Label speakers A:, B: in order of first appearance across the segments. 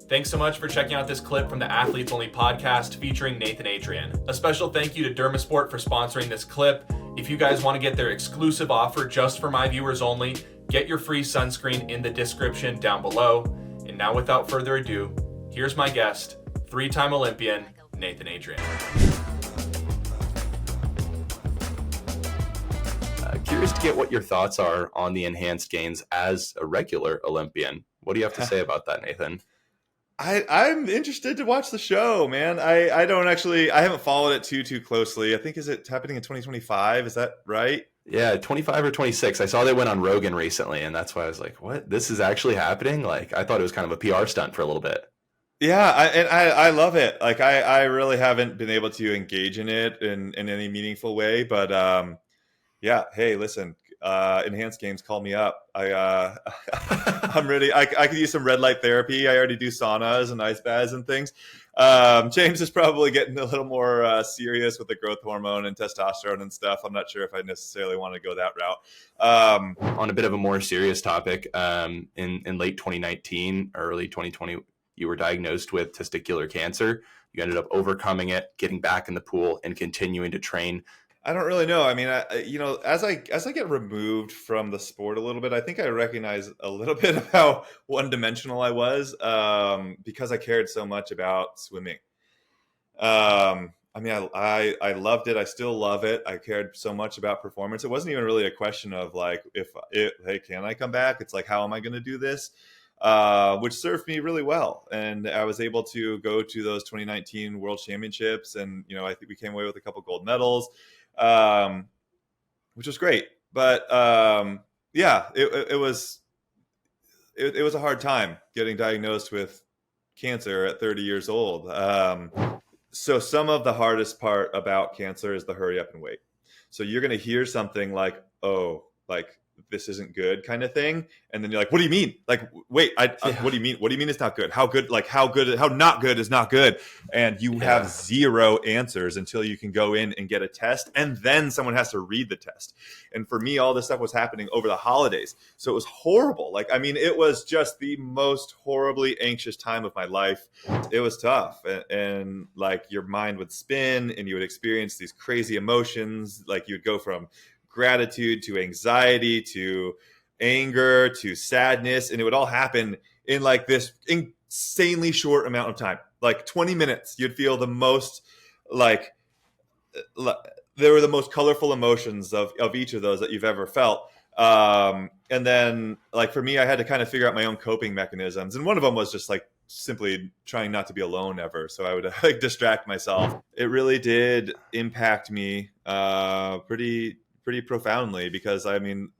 A: Thanks so much for checking out this clip from the Athletes Only podcast featuring Nathan Adrian. A special thank you to Dermasport for sponsoring this clip. If you guys want to get their exclusive offer just for my viewers only, get your free sunscreen in the description down below. And now without further ado, here's my guest, three-time Olympian, Nathan Adrian.
B: Curious to get what your thoughts are on the enhanced gains as a regular Olympian. What do you have to say about that, Nathan?
C: I'm interested to watch the show, man. I haven't followed it too closely. I think, is it happening in 2025? Is that right?
B: Yeah, 25 or 26. I saw they went on Rogan recently, and that's why I was like, what? This is actually happening? Like, I thought it was kind of a PR stunt for a little bit.
C: Yeah, I love it. Like, I really haven't been able to engage in it in any meaningful way, but yeah. Hey, listen, enhanced games, call me up. I'm ready. I could use some red light therapy. I already do saunas and ice baths and things. James is probably getting a little more serious with the growth hormone and testosterone and stuff. I'm not sure if I necessarily want to go that route.
B: On a bit of a more serious topic, in late 2019, early 2020, you were diagnosed with testicular cancer. You ended up overcoming it, getting back in the pool, and continuing to train.
C: I don't really know. I mean, as I get removed from the sport a little bit, I think I recognize a little bit of how one-dimensional I was because I cared so much about swimming. I mean, I loved it. I still love it. I cared so much about performance. It wasn't even really a question of like, hey, can I come back? It's like, how am I going to do this? Which served me really well. And I was able to go to those 2019 World Championships. And, I think we came away with a couple gold medals. Which was great, but yeah, it was a hard time getting diagnosed with cancer at 30 years old. So some of the hardest part about cancer is the hurry up and wait. So you're going to hear something like, oh, like this isn't good kind of thing. And then you're like, what do you mean? Like, wait, what do you mean? What do you mean it's not good? How good, like how not good is not good. And you have zero answers until you can go in and get a test. And then someone has to read the test. And for me, all this stuff was happening over the holidays. So it was horrible. Like, I mean, it was just the most horribly anxious time of my life. It was tough. And like your mind would spin and you would experience these crazy emotions. Like you would go from gratitude to anxiety to anger to sadness, and it would all happen in like this insanely short amount of time. Like 20 minutes, you'd feel the most like there were the most colorful emotions of each of those that you've ever felt. And then like for me, I had to kind of figure out my own coping mechanisms, and one of them was just like simply trying not to be alone ever. So I would like distract myself. It really did impact me pretty profoundly, because I mean,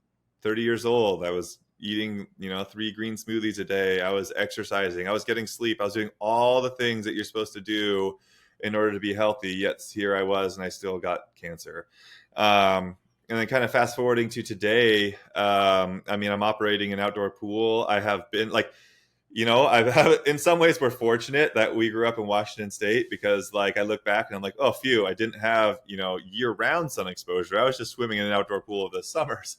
C: 30 years old, I was eating, 3 green smoothies a day. I was exercising. I was getting sleep. I was doing all the things that you're supposed to do in order to be healthy. Yet here I was, and I still got cancer. And then kind of fast forwarding to today, I mean, I'm operating an outdoor pool. I have been like, in some ways we're fortunate that we grew up in Washington State, because like I look back and I'm like, oh, phew, I didn't have, year-round sun exposure. I was just swimming in an outdoor pool of the summers.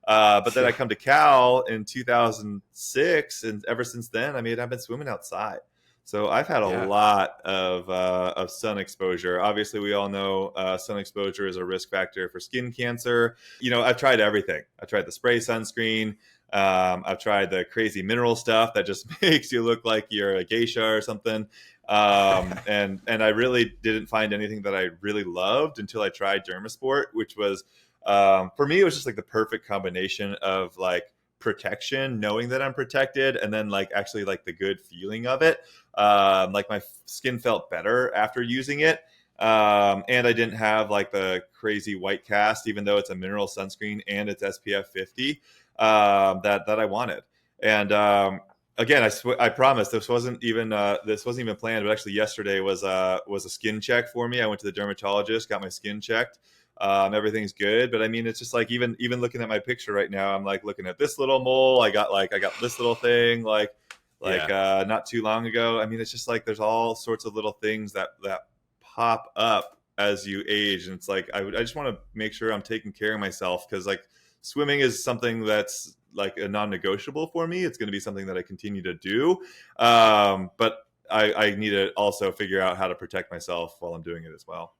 C: But then I come to Cal in 2006, and ever since then, I mean, I've been swimming outside. So I've had a lot of sun exposure. Obviously, we all know sun exposure is a risk factor for skin cancer. I've tried everything. I tried the spray sunscreen. I've tried the crazy mineral stuff that just makes you look like you're a geisha or something. And I really didn't find anything that I really loved until I tried Dermasport, which was, for me, it was just like the perfect combination of like protection, knowing that I'm protected, and then like actually like the good feeling of it. Like my skin felt better after using it. And I didn't have like the crazy white cast, even though it's a mineral sunscreen and it's SPF 50. That I wanted. And again, I promise this wasn't even planned, but actually yesterday was a skin check for me. I went to the dermatologist, got my skin checked. Everything's good, but I mean, it's just like even looking at my picture right now, I'm like looking at this little mole. I got this little thing not too long ago. I mean, it's just like there's all sorts of little things that pop up as you age, and it's like I just want to make sure I'm taking care of myself, because like swimming is something that's like a non-negotiable for me. It's going to be something that I continue to do. But I need to also figure out how to protect myself while I'm doing it as well.